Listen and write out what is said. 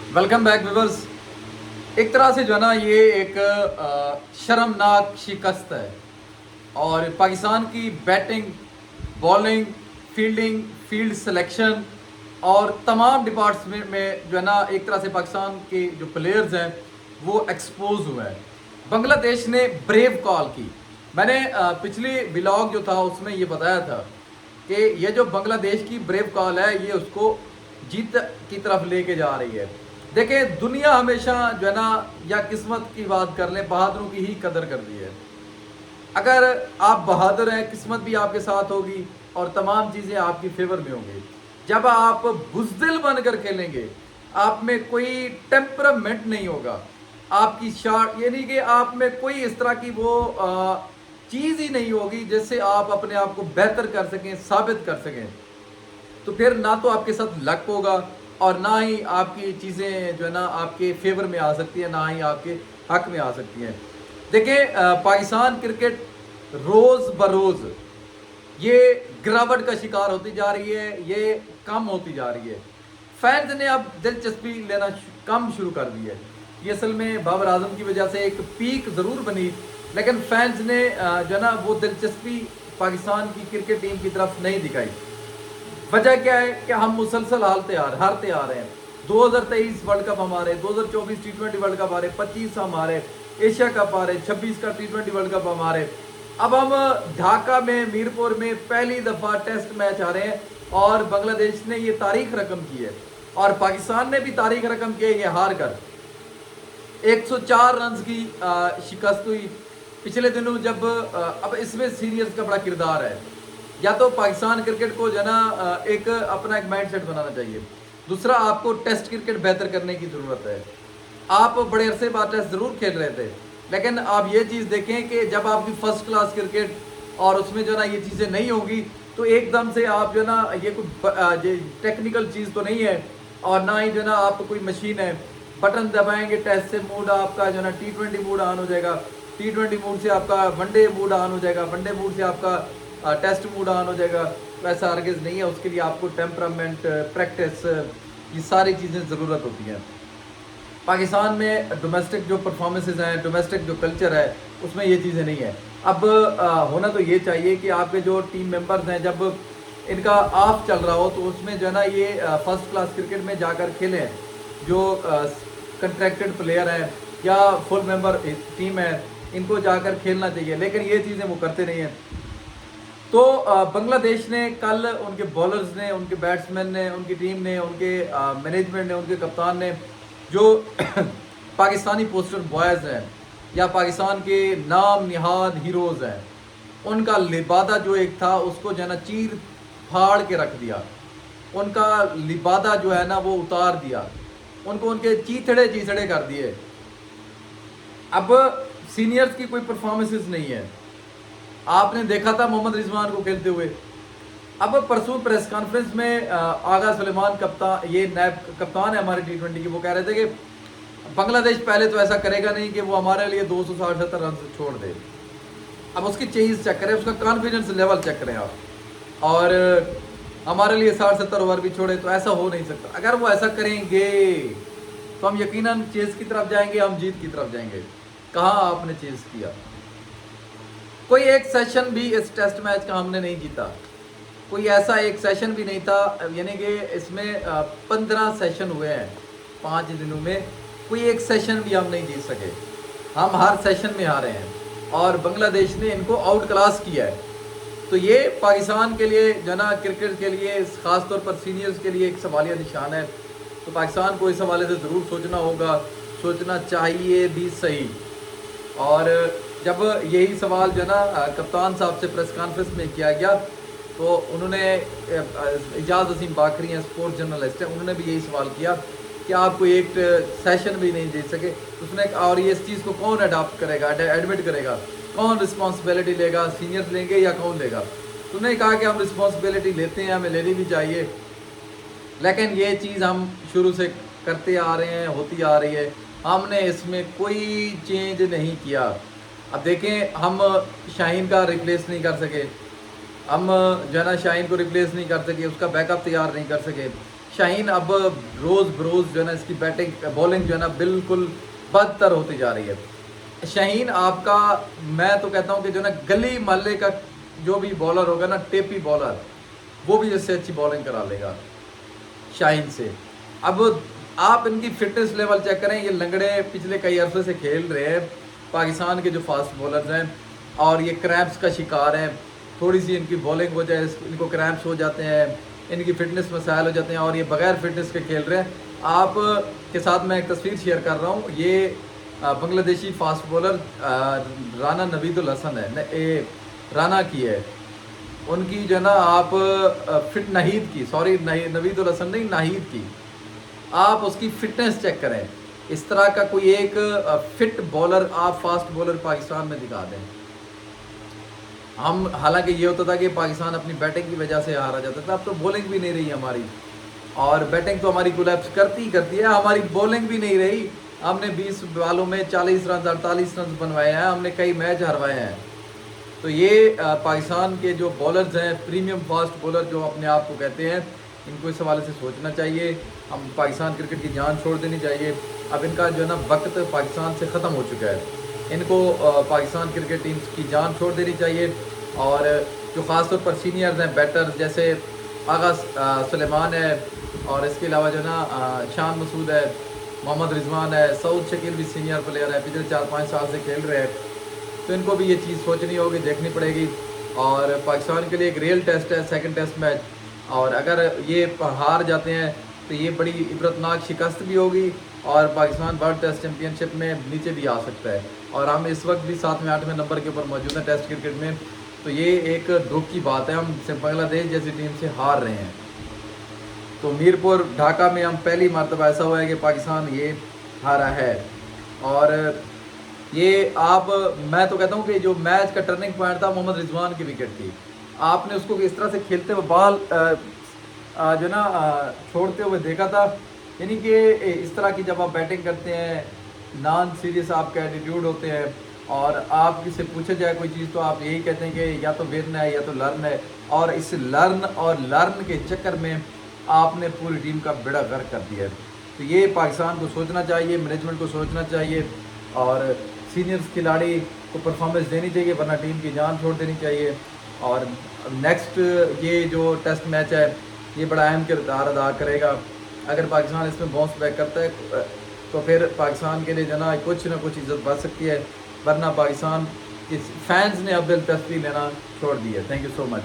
Welcome back viewers. एक तरह से जो है ना ये एक शर्मनाक शिकस्त है और पाकिस्तान की batting, bowling, fielding, field selection और तमाम डिपार्टमेंट में जो है ना एक तरह से पाकिस्तान के जो प्लेयर्स हैं वो एक्सपोज हुए हैं। बांग्लादेश ने ब्रेव कॉल की। मैंने पिछली व्लॉग जो था उसमें ये बताया था कि ये जो बांग्लादेश की ब्रेव कॉल है ये उसको जीत की तरफ लेके जा रही है। देखें, दुनिया हमेशा जो है ना या किस्मत की बात कर लें, बहादुरों की ही कदर करती है। अगर आप बहादुर हैं, किस्मत भी आपके साथ होगी और तमाम चीज़ें आपकी फेवर में होंगी। जब आप बुज़दिल बनकर खेलेंगे, आप में कोई टेम्परामेंट नहीं होगा, आपकी शार्ट यानी कि आप में कोई इस तरह की वो चीज़ ही नहीं होगी जिससे आप अपने आप को बेहतर कर सकें, साबित कर सकें। तो फिर ना तो आपके साथ लक होगा और ना ही आपकी चीज़ें जो है ना आपके फेवर में आ सकती है, ना ही आपके हक में आ सकती हैं। देखें, पाकिस्तान क्रिकेट रोज़ बरोज़ ये गिरावट का शिकार होती जा रही है, ये कम होती जा रही है। फैंस ने अब दिलचस्पी लेना कम शुरू कर दी है। ये असल में बाबर आजम की वजह से एक पीक ज़रूर बनी, लेकिन फैंस ने जो है ना वो दिलचस्पी पाकिस्तान की क्रिकेट टीम की तरफ नहीं दिखाई। वजह क्या है कि हम मुसलसल हारते आ रहे हैं। 2023 वर्ल्ड कप हमारे, 2024 T20 वर्ल्ड कप हमारे, 25 हमारे, एशिया कप हमारे, 26 का T20 वर्ल्ड कप हमारे। अब हम ढाका में, मीरपुर में पहली दफ़ा टेस्ट मैच आ रहे हैं और बांग्लादेश ने ये तारीख रकम की है और पाकिस्तान ने भी तारीख रकम की है ये हार कर। 104 रन की शिकस्त हुई पिछले दिनों। जब अब इसमें सीनियर्स का बड़ा किरदार है। या तो पाकिस्तान क्रिकेट को जो है ना एक अपना एक माइंड सेट बनाना चाहिए। दूसरा, आपको टेस्ट क्रिकेट बेहतर करने की ज़रूरत है। आप बड़े अरसे बाद टेस्ट ज़रूर खेल रहे थे, लेकिन आप ये चीज़ देखें कि जब आपकी फर्स्ट क्लास क्रिकेट और उसमें जो है ना ये चीज़ें नहीं होंगी तो एकदम से आप जो है ना ये कोई टेक्निकल चीज़ तो नहीं है और ना ही जो है ना आप कोई मशीन है। बटन दबाएंगे, टेस्ट से मूड आपका जो है ना T20 मूड ऑन हो जाएगा, T20 मूड से आपका वनडे मूड ऑन हो जाएगा, वनडे मूड से आपका टेस्ट मूड ऑन हो जाएगा। वैसा हरगिज़ नहीं है। उसके लिए आपको टेम्परामेंट, प्रैक्टिस, ये सारी चीज़ें ज़रूरत होती हैं। पाकिस्तान में डोमेस्टिक जो परफॉर्मेंसेज हैं, डोमेस्टिक जो कल्चर है, उसमें ये चीज़ें नहीं है। अब होना तो ये चाहिए कि आपके जो टीम मेंबर्स हैं जब इनका ऑफ चल रहा हो तो उसमें जो है ना ये फर्स्ट क्लास क्रिकेट में जाकर खेलें। जो कंट्रैक्टेड प्लेयर हैं या फुल मेंबर टीम है, इनको जाकर खेलना चाहिए, लेकिन ये चीज़ें वो करते नहीं हैं। तो बांग्लादेश ने कल, उनके बॉलर्स ने, उनके बैट्समैन ने, उनकी टीम ने, उनके मैनेजमेंट ने, उनके कप्तान ने, जो पाकिस्तानी पोस्टर बॉयज़ हैं या पाकिस्तान के नाम निहाद हीरोज़ हैं, उनका लिबादा जो एक था उसको जो है ना चीर फाड़ के रख दिया। उनका लिबादा जो है ना वो उतार दिया, उनको उनके चीथड़े कर दिए। अब सीनियर्स की कोई परफॉर्मेंसेस नहीं है। आपने देखा था मोहम्मद रिजवान को खेलते हुए। अब परसों प्रेस कॉन्फ्रेंस में आगा सुलेमान कप्तान, ये नायब कप्तान है हमारे T20 की, वो कह रहे थे कि बांग्लादेश पहले तो ऐसा करेगा नहीं कि वो हमारे लिए 260-70 रन छोड़ दे। अब उसकी चेज चेक करें, उसका कॉन्फिडेंस लेवल चेक करें आप, और हमारे लिए 60-70 ओवर भी छोड़े तो ऐसा हो नहीं सकता। अगर वो ऐसा करेंगे तो हम यकीनन चेज की तरफ जाएंगे, हम जीत की तरफ जाएंगे। कहाँ आपने चेज किया? कोई एक सेशन भी इस टेस्ट मैच का हमने नहीं जीता। कोई ऐसा एक सेशन भी नहीं था, यानी कि इसमें 15 सेशन हुए हैं 5 दिनों में, कोई एक सेशन भी हम नहीं जीत सके। हम हर सेशन में हारे हैं और बांग्लादेश ने इनको आउट क्लास किया है। तो ये पाकिस्तान के लिए जो ना क्रिकेट के लिए, ख़ास तौर पर सीनियर्स के लिए एक सवालिया निशान है। तो पाकिस्तान को इस हवाले से ज़रूर सोचना होगा, सोचना चाहिए भी सही। और जब यही सवाल जो है ना कप्तान साहब से प्रेस कॉन्फ्रेंस में किया गया तो उन्होंने, इजाज़ वसीम बाकरी हैं, स्पोर्ट्स जर्नलिस्ट हैं, उन्होंने भी यही सवाल किया कि आप कोई एक सेशन भी नहीं दे सके। उसने, और ये इस चीज़ को कौन अडॉप्ट करेगा, एडमिट करेगा, कौन रिस्पॉन्सिबिलिटी लेगा, सीनियर्स लेंगे या कौन लेगा? तो उन्होंने कहा कि हम रिस्पॉन्सिबिलिटी लेते हैं, हमें लेनी भी चाहिए, लेकिन ये चीज़ हम शुरू से करते आ रहे हैं, होती आ रही है, हमने इसमें कोई चेंज नहीं किया। अब देखें, हम शाहीन का रिप्लेस नहीं कर सके, हम जो है ना शाहीन को रिप्लेस नहीं कर सके, उसका बैकअप तैयार नहीं कर सके। शाहीन अब रोज़ बरोज़ जो है ना इसकी बैटिंग बॉलिंग जो है ना बिल्कुल बदतर होती जा रही है। शाहीन आपका, मैं तो कहता हूँ कि जो ना गली मोहल्ले का जो भी बॉलर होगा ना, टेपी बॉलर, वो भी इससे अच्छी बॉलिंग करा लेगा शाहीन से। अब आप इनकी फिटनेस लेवल चेक करें, ये लंगड़े पिछले कई अरसे से खेल रहे हैं पाकिस्तान के जो फास्ट बॉलर्स हैं, और ये क्रैम्प्स का शिकार हैं। थोड़ी सी इनकी बॉलिंग हो जाए, इनको क्रैम्प्स हो जाते हैं, इनकी फिटनेस मसाइल हो जाते हैं, और ये बगैर फिटनेस के खेल रहे हैं। आप के साथ मैं एक तस्वीर शेयर कर रहा हूँ, ये बांग्लादेशी फास्ट बॉलर राना नवीदुल हसन है, राना की है उनकी जो है ना, आप फिट नाहिद की, सॉरी नवीदुल हसन नहीं, नाहिद की, आप उसकी फिटनेस चेक करें। इस तरह का कोई एक फिट बॉलर आप फास्ट बॉलर पाकिस्तान में दिखा दें। हम हालांकि ये होता था कि पाकिस्तान अपनी बैटिंग की वजह से हारा जाता था, अब तो बॉलिंग भी नहीं रही हमारी, और बैटिंग तो हमारी कोलैप्स करती ही करती है, हमारी बॉलिंग भी नहीं रही। हमने 20 बॉलों में 40 रन 48 रन बनवाए हैं, हमने कई मैच हरवाए हैं। तो ये पाकिस्तान के जो बॉलर्स हैं, प्रीमियम फास्ट बॉलर जो अपने आप को कहते हैं, इनको इस हवाले से सोचना चाहिए। हम पाकिस्तान क्रिकेट की जान छोड़ देनी चाहिए। अब इनका जो है ना वक्त पाकिस्तान से ख़त्म हो चुका है, इनको पाकिस्तान क्रिकेट टीम की जान छोड़ देनी चाहिए। और जो ख़ास तौर पर सीनियर्स हैं, बैटर्स जैसे आगा सुलेमान है, और इसके अलावा जो है ना शान मसूद है, मोहम्मद रिजवान है, सऊद शकील भी सीनियर प्लेयर है, पिछले 4-5 साल से खेल रहे हैं। तो इनको भी ये चीज़ सोचनी होगी, देखनी पड़ेगी। और पाकिस्तान के लिए एक रियल टेस्ट है, सेकंड टेस्ट मैच, और अगर ये हार जाते हैं तो ये बड़ी इबरतनाक शिकस्त भी होगी, और पाकिस्तान वर्ल्ड टेस्ट चैम्पियनशिप में नीचे भी आ सकता है। और हम इस वक्त भी 7वें 8वें नंबर के ऊपर मौजूद हैं टेस्ट क्रिकेट में। तो ये एक दुख की बात है, हम बांग्लादेश जैसी टीम से हार रहे हैं। तो मीरपुर ढाका में हम पहली मरतबा ऐसा हुआ है कि पाकिस्तान ये हारा है। और ये मैं तो कहता हूँ कि जो मैच का टर्निंग पॉइंट था मोहम्मद रिजवान की विकेट थी। आपने उसको इस तरह से खेलते हुए बॉल जो ना छोड़ते हुए देखा था, यानी कि इस तरह की जब आप बैटिंग करते हैं, नॉन सीरियस आपका एटीट्यूड होते हैं, और आप किसी पूछे जाए कोई चीज़ तो आप यही कहते हैं कि या तो विन है या तो लर्न है, और इस लर्न के चक्कर में आपने पूरी टीम का बेड़ा गर्क कर दिया है। तो ये पाकिस्तान को सोचना चाहिए, मैनेजमेंट को सोचना चाहिए, और सीनियर्स खिलाड़ी को परफॉर्मेंस देनी चाहिए, वरना टीम की जान छोड़ देनी चाहिए। और नेक्स्ट ये जो टेस्ट मैच है, ये बड़ा अहम किरदार अदा करेगा। अगर पाकिस्तान इसमें बाउंस बैक करता है तो फिर पाकिस्तान के लिए जो ना कुछ इज्जत बढ़ सकती है, वरना पाकिस्तान के फैंस ने अब दिलचस्पी लेना छोड़ दी है। Thank you so much.